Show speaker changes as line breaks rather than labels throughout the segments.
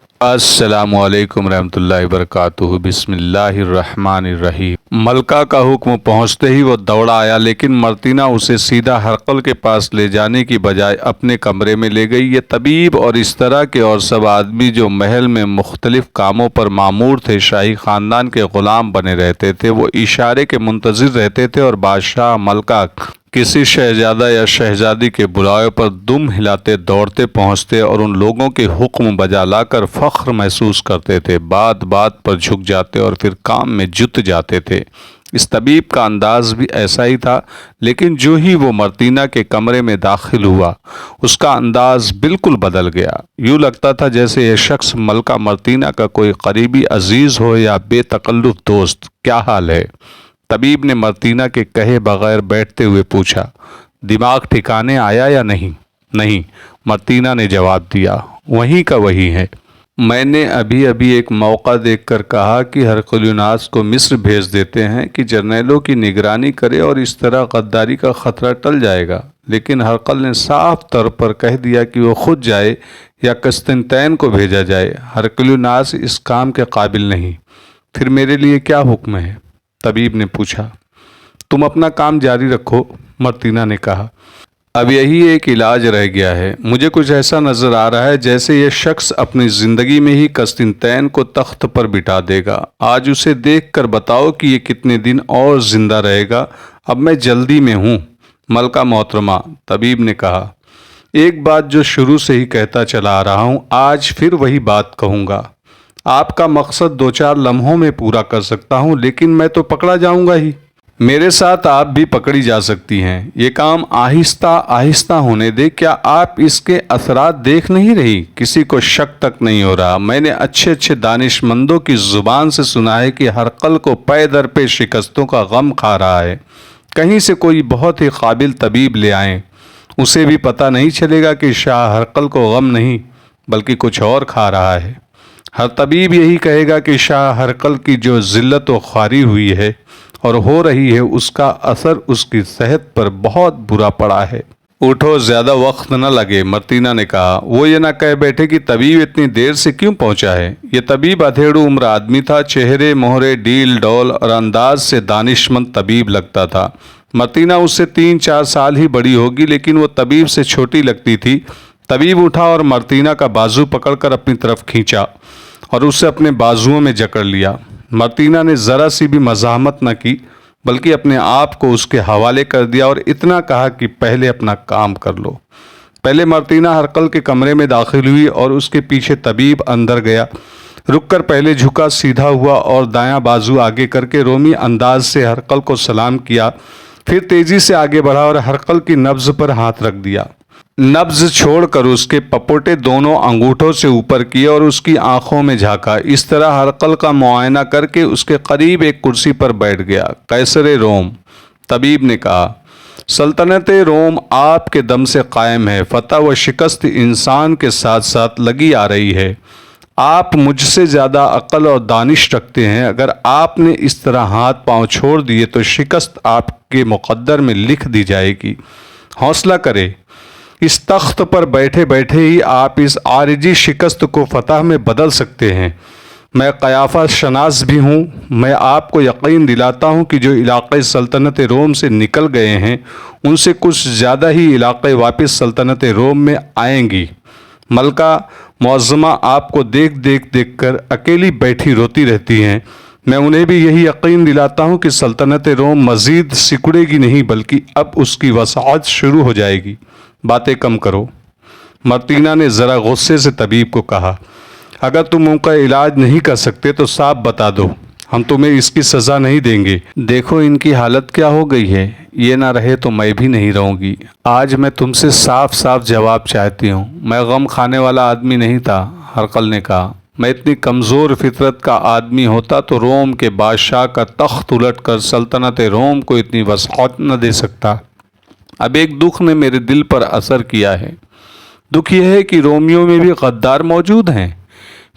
السلام علیکم رحمۃ اللہ وبرکاتہ۔ بسم اللہ الرحمن الرحیم۔ ملکہ کا حکم پہنچتے ہی وہ دوڑا آیا، لیکن مرتینہ اسے سیدھا ہرقل کے پاس لے جانے کی بجائے اپنے کمرے میں لے گئی۔ یہ طبیب اور اس طرح کے اور سب آدمی جو محل میں مختلف کاموں پر مامور تھے، شاہی خاندان کے غلام بنے رہتے تھے، وہ اشارے کے منتظر رہتے تھے، اور بادشاہ ملکہ کسی شہزادہ یا شہزادی کے بلاوے پر دم ہلاتے دوڑتے پہنچتے اور ان لوگوں کے حکم بجا لا کر فخر محسوس کرتے تھے، بات بات پر جھک جاتے اور پھر کام میں جت جاتے تھے۔ اس طبیب کا انداز بھی ایسا ہی تھا، لیکن جو ہی وہ مرتینہ کے کمرے میں داخل ہوا، اس کا انداز بالکل بدل گیا۔ یوں لگتا تھا جیسے یہ شخص ملکہ مرتینہ کا کوئی قریبی عزیز ہو یا بے تکلف دوست۔ کیا حال ہے؟ طبیب نے مرتینہ کے کہے بغیر بیٹھتے ہوئے پوچھا۔ دماغ ٹھکانے آیا یا نہیں؟ نہیں، مرتینہ نے جواب دیا، وہیں کا وہی ہے۔ میں نے ابھی ایک موقع دیکھ کر کہا کہ ہرقلیوناس کو مصر بھیج دیتے ہیں کہ جرنیلوں کی نگرانی کرے اور اس طرح غداری کا خطرہ ٹل جائے گا، لیکن ہرقل نے صاف طور پر کہہ دیا کہ وہ خود جائے یا قسطنطین کو بھیجا جائے۔ ہرقلیوناس اس کام کے قابل نہیں۔ پھر میرے لیے کیا حکم ہے؟ طبیب نے پوچھا۔ تم اپنا کام جاری رکھو، مرتینہ نے کہا۔ اب یہی ایک علاج رہ گیا ہے۔ مجھے کچھ ایسا نظر آ رہا ہے جیسے یہ شخص اپنی زندگی میں ہی قسطنطین کو تخت پر بٹھا دے گا۔ آج اسے دیکھ کر بتاؤ کہ یہ کتنے دن اور زندہ رہے گا۔ اب میں جلدی میں ہوں۔ ملکہ محترمہ، طبیب نے کہا، ایک بات جو شروع سے ہی کہتا چلا آ رہا ہوں، آج پھر وہی بات کہوں گا۔ آپ کا مقصد 2-4 لمحوں میں پورا کر سکتا ہوں، لیکن میں تو پکڑا جاؤں گا ہی۔ میرے ساتھ آپ بھی پکڑی جا سکتی ہیں۔ یہ کام آہستہ آہستہ ہونے دے۔ کیا آپ اس کے اثرات دیکھ نہیں رہی؟ کسی کو شک تک نہیں ہو رہا۔ میں نے اچھے دانش مندوں کی زبان سے سنا ہے کہ ہرقل کو پے در پہ شکستوں کا غم کھا رہا ہے۔ کہیں سے کوئی بہت ہی قابل طبیب لے آئیں، اسے بھی پتہ نہیں چلے گا کہ شاہ ہرقل کو غم نہیں بلکہ کچھ اور کھا رہا ہے۔ ہر طبیب یہی کہے گا کہ شاہ ہرقل کی جو ذلت و خواری ہوئی ہے اور ہو رہی ہے، اس کا اثر اس کی صحت پر بہت برا پڑا ہے۔ اٹھو، زیادہ وقت نہ لگے، مرتینہ نے کہا۔ وہ یہ نہ کہہ بیٹھے کہ طبیب اتنی دیر سے کیوں پہنچا ہے۔ یہ طبیب ادھیڑو عمر آدمی تھا، چہرے مہرے ڈیل ڈول اور انداز سے دانشمند طبیب لگتا تھا۔ مرتینہ اس سے 3-4 سال ہی بڑی ہوگی، لیکن وہ طبیب سے چھوٹی لگتی تھی۔ طبیب اٹھا اور مرتینہ کا بازو پکڑ کر اپنی طرف کھینچا اور اسے اپنے بازوؤں میں جکڑ لیا۔ مرتینہ نے ذرا سی بھی مزاحمت نہ کی، بلکہ اپنے آپ کو اس کے حوالے کر دیا اور اتنا کہا کہ پہلے اپنا کام کر لو۔ پہلے مرتینہ ہرقل کے کمرے میں داخل ہوئی اور اس کے پیچھے طبیب اندر گیا۔ رک کر پہلے جھکا، سیدھا ہوا اور دایاں بازو آگے کر کے رومی انداز سے ہرقل کو سلام کیا۔ پھر تیزی سے آگے بڑھا اور ہرقل کی نبض پر ہاتھ رکھ دیا۔ نبض چھوڑ کر اس کے پپوٹے دونوں انگوٹھوں سے اوپر کیے اور اس کی آنکھوں میں جھانکا۔ اس طرح ہرقل کا معائنہ کر کے اس کے قریب ایک کرسی پر بیٹھ گیا۔ قیصر روم، طبیب نے کہا، سلطنت روم آپ کے دم سے قائم ہے۔ فتح و شکست انسان کے ساتھ ساتھ لگی آ رہی ہے۔ آپ مجھ سے زیادہ عقل اور دانش رکھتے ہیں۔ اگر آپ نے اس طرح ہاتھ پاؤں چھوڑ دیے تو شکست آپ کے مقدر میں لکھ دی جائے گی۔ حوصلہ کرے، اس تخت پر بیٹھے بیٹھے ہی آپ اس عارضی شکست کو فتح میں بدل سکتے ہیں۔ میں قیافہ شناس بھی ہوں۔ میں آپ کو یقین دلاتا ہوں کہ جو علاقے سلطنت روم سے نکل گئے ہیں، ان سے کچھ زیادہ ہی علاقے واپس سلطنت روم میں آئیں گی۔ ملکہ معظمہ آپ کو دیکھ کر اکیلی بیٹھی روتی رہتی ہیں۔ میں انہیں بھی یہی یقین دلاتا ہوں کہ سلطنت روم مزید سکڑے گی نہیں، بلکہ اب اس کی وسعت شروع ہو جائے گی۔ باتیں کم کرو، مرتینہ نے ذرا غصے سے طبیب کو کہا۔ اگر تم ان کا علاج نہیں کر سکتے تو صاف بتا دو، ہم تمہیں اس کی سزا نہیں دیں گے۔ دیکھو ان کی حالت کیا ہو گئی ہے، یہ نہ رہے تو میں بھی نہیں رہوں گی۔ آج میں تم سے صاف جواب چاہتی ہوں۔ میں غم کھانے والا آدمی نہیں تھا، ہرقل نے کہا۔ میں اتنی کمزور فطرت کا آدمی ہوتا تو روم کے بادشاہ کا تخت الٹ کر سلطنت روم کو اتنی وسعت نہ دے سکتا۔ اب ایک دکھ نے میرے دل پر اثر کیا ہے۔ دکھ یہ ہے کہ رومیوں میں بھی غدار موجود ہیں۔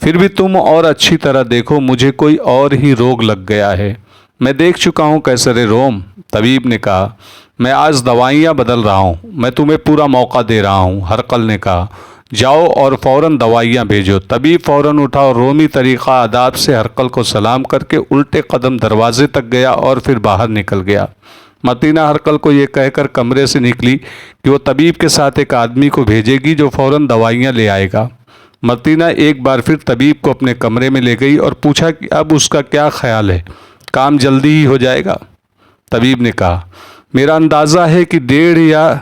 پھر بھی تم اور اچھی طرح دیکھو، مجھے کوئی اور ہی روگ لگ گیا ہے۔ میں دیکھ چکا ہوں قیصر روم، طبیب نے کہا۔ میں آج دوائیاں بدل رہا ہوں۔ میں تمہیں پورا موقع دے رہا ہوں، ہرقل نے کہا۔ جاؤ اور فوراً دوائیاں بھیجو۔ طبیب فوراً اٹھا اور رومی طریقہ آداب سے ہرقل کو سلام کر کے الٹے قدم دروازے تک گیا اور پھر باہر نکل گیا۔ متینہ ہرقل کو یہ کہہ کر کمرے سے نکلی کہ وہ طبیب کے ساتھ ایک آدمی کو بھیجے گی جو فوراً دوائیاں لے آئے گا۔ متینہ ایک بار پھر طبیب کو اپنے کمرے میں لے گئی اور پوچھا کہ اب اس کا کیا خیال ہے، کام جلدی ہی ہو جائے گا؟ طبیب نے کہا، میرا اندازہ ہے کہ 1.5 یا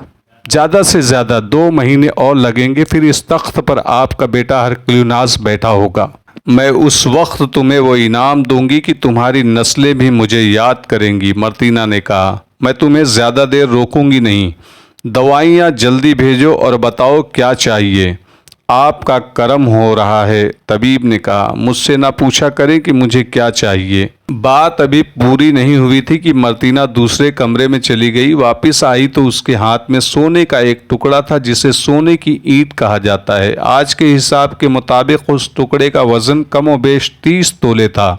زیادہ سے زیادہ 2 مہینے اور لگیں گے، پھر اس تخت پر آپ کا بیٹا ہرقلیوناس بیٹھا ہوگا۔ میں اس وقت تمہیں وہ انعام دوں گی کہ تمہاری نسلیں بھی مجھے یاد کریں گی۔ مارتینہ نے کہا، میں تمہیں زیادہ دیر روکوں گی نہیں، دوائیاں جلدی بھیجو اور بتاؤ کیا چاہیے۔ آپ کا کرم ہو رہا ہے، طبیب نے کہا، مجھ سے نہ پوچھا کریں کہ مجھے کیا چاہیے۔ بات ابھی پوری نہیں ہوئی تھی کہ مارتینہ دوسرے کمرے میں چلی گئی۔ واپس آئی تو اس کے ہاتھ میں سونے کا ایک ٹکڑا تھا جسے سونے کی اینٹ کہا جاتا ہے۔ آج کے حساب کے مطابق اس ٹکڑے کا وزن کم و بیش 30 تولے تھا۔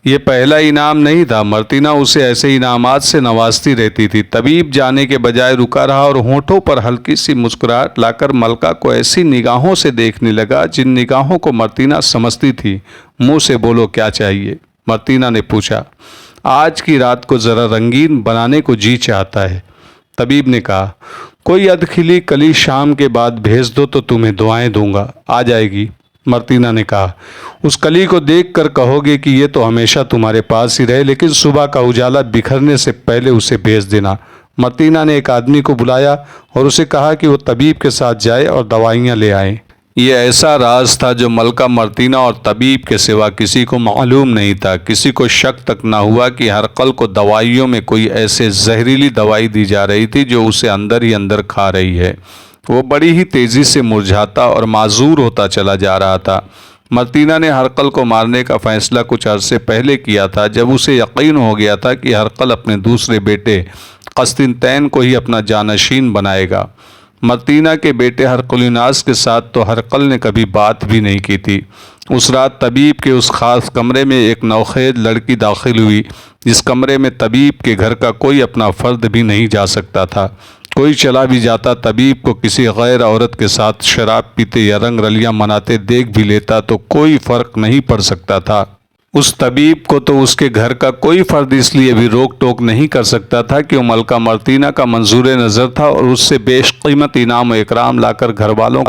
یہ پہلا انعام نہیں تھا، مارتینہ اسے ایسے انعامات سے نوازتی رہتی تھی۔ طبیب جانے کے بجائے رکا رہا اور ہونٹوں پر ہلکی سی مسکراہٹ لا کر ملکہ کو ایسی نگاہوں سے دیکھنے لگا جن نگاہوں کو مارتینہ سمجھتی تھی۔ منہ سے بولو کیا چاہیے؟ مارتینہ نے پوچھا۔ آج کی رات کو ذرا رنگین بنانے کو جی چاہتا ہے، طبیب نے کہا۔ کوئی ادکھلی کلی شام کے بعد بھیج دو تو تمہیں دعائیں دوں گا، آ جائے گی، مارتینہ نے کہا۔ اس کلی کو دیکھ کر کہو گے کہ یہ تو ہمیشہ تمہارے پاس ہی رہے، لیکن صبح کا اجالا بکھرنے سے پہلے اسے بھیج دینا۔ مارتینہ نے ایک آدمی کو بلایا اور اسے کہا کہ وہ طبیب کے ساتھ جائے اور دوائیاں لے آئے۔ یہ ایسا راز تھا جو ملکہ مارتینہ اور طبیب کے سوا کسی کو معلوم نہیں تھا۔ کسی کو شک تک نہ ہوا کہ ہرقل کو دوائیوں میں کوئی ایسے زہریلی دوائی دی جا رہی تھی جو اسے اندر ہی اندر کھا رہی ہے۔ وہ بڑی ہی تیزی سے مرجھاتا اور معذور ہوتا چلا جا رہا تھا۔ مارتینہ نے ہرقل کو مارنے کا فیصلہ کچھ عرصے پہلے کیا تھا، جب اسے یقین ہو گیا تھا کہ ہرقل اپنے دوسرے بیٹے قسطنطین کو ہی اپنا جانشین بنائے گا۔ مارتینہ کے بیٹے ہرقلیوناس کے ساتھ تو ہرقل نے کبھی بات بھی نہیں کی تھی۔ اس رات طبیب کے اس خاص کمرے میں ایک نوخیز لڑکی داخل ہوئی، جس کمرے میں طبیب کے گھر کا کوئی اپنا فرد بھی نہیں جا سکتا تھا۔ کوئی چلا بھی جاتا طبیب کو کسی غیر عورت کے ساتھ شراب پیتے یا رنگ رلیاں مناتے دیکھ بھی لیتا تو کوئی فرق نہیں پڑ سکتا تھا۔ اس طبیب کو تو اس کے گھر کا کوئی فرد اس لیے بھی روک ٹوک نہیں کر سکتا تھا کہ وہ ملکہ مارتینہ کا منظور نظر تھا اور اس سے بیش قیمت انعام و اکرام لا کر گھر والوں